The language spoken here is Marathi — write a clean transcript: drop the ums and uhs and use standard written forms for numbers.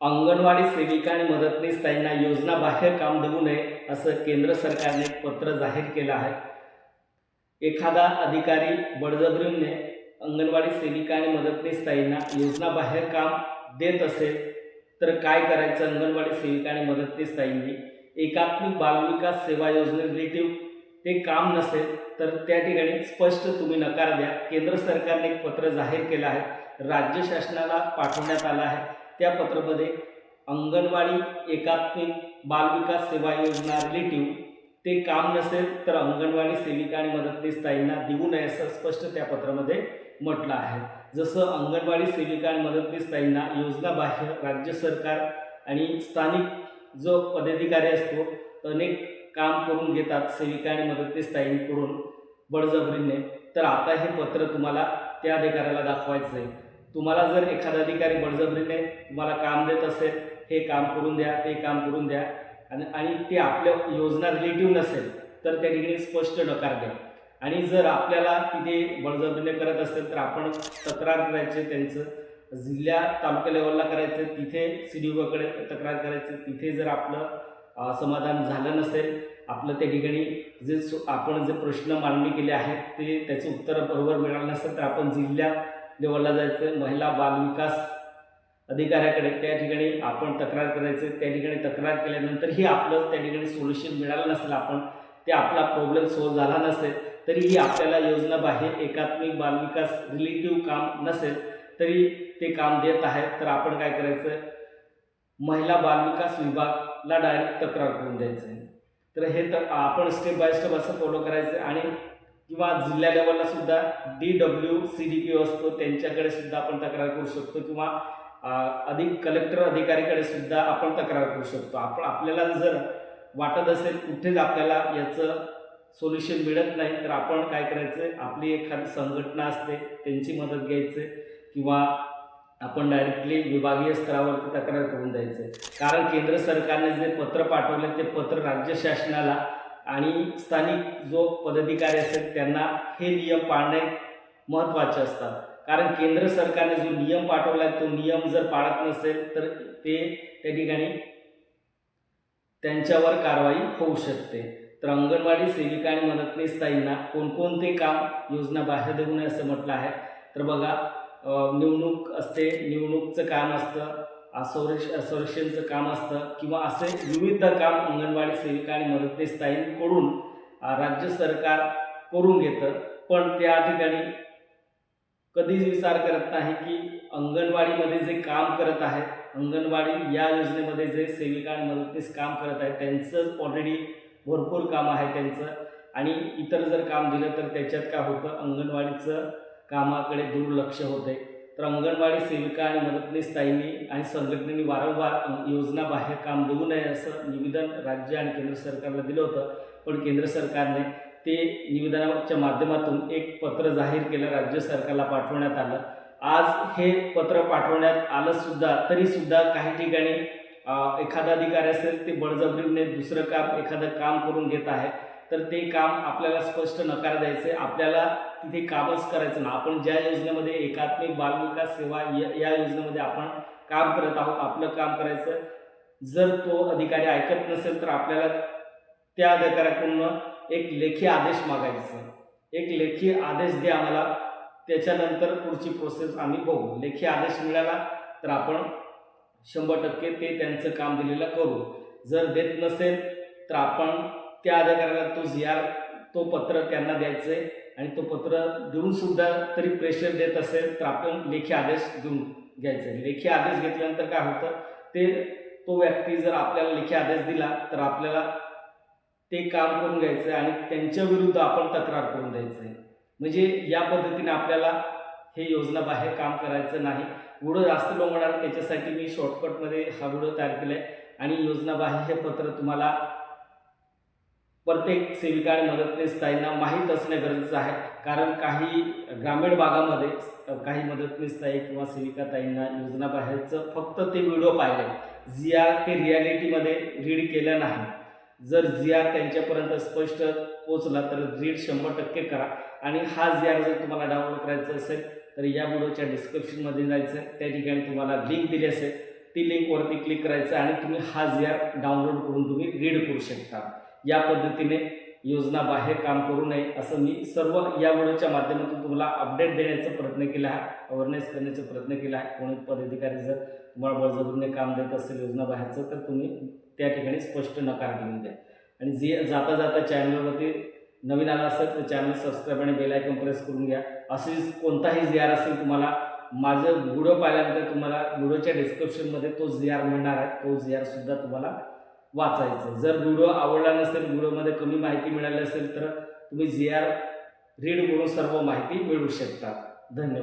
अंगणवाडी सेविका आणि मदतनीस ताईंना योजनाबाह्य काम देऊ नये असं केंद्र सरकारने एक पत्र जाहीर केलं आहे। एखादा अधिकारी बळजबरीने अंगणवाडी सेविका आणि मदतनीस ताईंना योजनाबाह्य काम देत असेल तर काय करायचं? अंगणवाडी सेविका आणि मदतनीस ताईंनी एकात्मिक बालविकास सेवा योजने रिलेटिव्ह ते काम नसेल तर त्या ठिकाणी स्पष्ट तुम्ही नकार द्या। केंद्र सरकारने एक पत्र जाहीर केलं आहे, राज्य शासनाला पाठवण्यात आलं आहे। त्या पत्रामध्ये अंगणवाडी एकात्मिक बालविकास सेवा योजना रिलेटिव्ह ते काम नसेल तर अंगणवाडी सेविका आणि मदतनीस ताईंना देऊ नये असं स्पष्ट त्या पत्रामध्ये म्हटलं आहे। जसं अंगणवाडी सेविका आणि मदतनीस ताईंना योजनाबाह्य राज्य सरकार आणि स्थानिक जो पदाधिकारी असतो अनेक काम करून घेतात सेविका आणि मदतनीस ताईंकडून बळजबरीने, तर आता हे पत्र तुम्हाला त्या अधिकाऱ्याला दाखवायचं आहे। तुम्हाला जर एखादा अधिकारी बळजबरीने तुम्हाला काम देत असेल, हे काम करून द्या, ते काम करून द्या, आणि ते आपल्या योजना रिलेटिव्ह नसेल तर त्या ठिकाणी स्पष्ट नकार द्या। आणि जर आपल्याला तिथे बळजबरीने करत असेल तर आपण तक्रार करायचे, त्यांचं जिल्हा तालुका लेवलला करायचं, तिथे CDOकडे तक्रार करायचं। तिथे जर आपलं समाधान झालं नसेल, आपलं त्या ठिकाणी जे आपण जे प्रश्न मांडणी केले आहेत ते त्याचं उत्तर बरोबर मिळालं नसेल तर आपण जिल्हा लेवलला जायचं, महिला बालविकास अधिकाऱ्याकडे त्या ठिकाणी आपण तक्रार करायचं। त्या ठिकाणी तक्रार केल्यानंतरही आपलं त्या ठिकाणी सोल्युशन मिळालं नसेल, आपण ते आपला प्रॉब्लेम सॉल्व्ह झाला नसेल तरीही आपल्याला योजनाबाह्य एकात्मिक बालविकास रिलेटिव्ह काम नसेल तरी ते काम देत आहे, तर आपण काय करायचं? महिला बालविकास विभागला डायरेक्ट तक्रार करून द्यायचं आहे। तर हे तर आपण स्टेप बाय स्टेप असं फॉलो करायचं। आणि किंवा जिल्हा लेवलला सुद्धा DWCDPO असतो, त्यांच्याकडे सुद्धा आपण तक्रार करू शकतो, किंवा अधिक कलेक्टर अधिकारीकडे सुद्धा आपण तक्रार करू शकतो। आपल्याला जर वाटत असेल कुठेच आपल्याला याचं सोल्युशन मिळत नाही तर आपण काय करायचं? आपली एखादी संघटना असते त्यांची मदत घ्यायचं, किंवा आपण डायरेक्टली विभागीय स्तरावरती तक्रार करून द्यायचं। कारण केंद्र सरकारने जे पत्र पाठवले ते पत्र राज्य शासनाला आणि स्थानिक जो पदाधिकारी असेल त्यांना हे नियम पाळणे महत्त्वाचे असतात। कारण केंद्र सरकारने जो नियम पाठवला तो नियम जर पाळत नसेल तर ते त्या ठिकाणी त्यांच्यावर कारवाई होऊ शकते। तर अंगणवाडी सेविका आणि मदतनीस ताईंना कोणकोणते काम योजनाबाह्य देऊ नये असं म्हटलं आहे। तर बघा, निवडणूक असते, निवडणूकचं काम असतं, संरक्षणचं काम असतं, किंवा असे विविध काम अंगणवाडी सेविका आणि मदतनीस ताईंकडून राज्य सरकार करून घेतं। पण त्या ठिकाणी कधीच विचार करत नाही की अंगणवाडीमध्ये जे काम करत आहेत, अंगणवाडी या योजनेमध्ये जे सेविका आणि मदतनीस काम करत आहेत त्यांचं ऑलरेडी भरपूर काम आहे त्यांचं, आणि इतर जर काम दिलं तर त्याच्यात काय होतं? अंगणवाडीचं कामाकडे दुर्लक्ष होते। तर अंगणवाडी सेविका आणि मदतनीस ताईंनी आणि संघटनेने वारंवार योजनाबाह्य काम देऊ नये असं निवेदन राज्य आणि केंद्र सरकारला दिलं होतं, पण केंद्र सरकारने ते निवेदनाच्या माध्यमातून एक पत्र जाहीर केलं, राज्य सरकारला पाठवण्यात आलं। आज हे पत्र पाठवण्यात आलं सुद्धा तरीसुद्धा काही ठिकाणी एखादा अधिकारी असेल ते बळजबरीने दुसरं काम एखादं काम करून घेत आहे, तर ते काम आपल्याला स्पष्ट नकार द्यायचे, आपल्याला तिथे कामच करायचं ना। आपण ज्या योजनेमध्ये एकात्मिक बालविकास सेवा या योजनेमध्ये आपण काम करत आहोत, आपलं काम करायचं। जर तो अधिकारी ऐकत नसेल तर आपल्याला त्या अधिकाऱ्याकडून एक लेखी आदेश मागायचं, एक लेखी आदेश द्या आम्हाला, त्याच्यानंतर पुढची प्रोसेस आम्ही बघू। लेखी आदेश मिळाला तर आपण 100% ते त्यांचं काम दिलेलं करू। जर देत नसेल तर आपण त्या अधिकाऱ्याला तो पत्र त्यांना द्यायचं आहे, आणि तो पत्र देऊन सुद्धा तरी प्रेशर देत असेल तर आपण लेखी आदेश देऊन घ्यायचं। लेखी आदेश घेतल्यानंतर काय होतं? तो व्यक्ती जर आपल्याला लेखी आदेश दिला तर आपल्याला ते काम करून घ्यायचं आणि त्यांच्या विरुद्ध आपण तक्रार करून द्यायचं आहे। म्हणजे या पद्धतीने आपल्याला हे योजनाबाह्य काम करायचं नाही। व्हिडिओ जास्त लॉंग होणार, त्याच्यासाठी मी शॉर्टकटमध्ये हा व्हिडिओ तयार केला आहे। आणि योजनाबाह्य हे पत्र तुम्हाला प्रत्येक सेविका आणि मदतनीस ताईंना माहीत असणे गरजेचं आहे, कारण काही ग्रामीण भागामध्ये काही मदतनीस ताई किंवा सेविका ताईंना योजनाबाह्यचं फक्त ते व्हिडिओ पाहिले, GR ते रिॲलिटीमध्ये रीड केलं नाही। जर GR त्यांच्यापर्यंत स्पष्ट पोचला तर रीड 100% करा। आणि हा GR जर तुम्हाला डाउनलोड करायचा असेल तर या व्हिडिओच्या डिस्क्रिप्शनमध्ये जायचं, त्या ठिकाणी तुम्हाला लिंक दिली असेल, ती लिंकवरती क्लिक करायचं आणि तुम्ही हा GR डाउनलोड करून तुम्ही रीड करू शकता. या पद्धतीने योजना बाहेर काम करू नये असं मी सर्व या व्हिडिओच्या माध्यमातून तुम्हाला अपडेट देण्याचा प्रयत्न केला आहे, अवेअरनेस करण्याचा प्रयत्न केला आहे. कोणी पदाधिकारी जर तुम्हाला बळजबरीने काम देत असेल योजना बाहेरचं तर तुम्ही त्या ठिकाणी स्पष्ट नकार देऊन द्या. आणि जे जाता जाता चॅनलवरती नवीन आला असेल तर चॅनल सबस्क्राईब आणि बेल आयकॉन प्रेस करून घ्या. असेच कोणताही GR असेल तुम्हाला माझं व्हिडिओ पाहिल्यानंतर तुम्हाला व्हिडिओच्या डिस्क्रिप्शनमध्ये तो GR मिळणार आहे. तो GR सुद्धा तुम्हाला वाचायचं. जर व्हिडिओ आवडला नसेल, व्हिडिओमध्ये कमी माहिती मिळाली असेल तर तुम्ही GR रीड करून सर्व माहिती मिळवू शकता. धन्यवाद.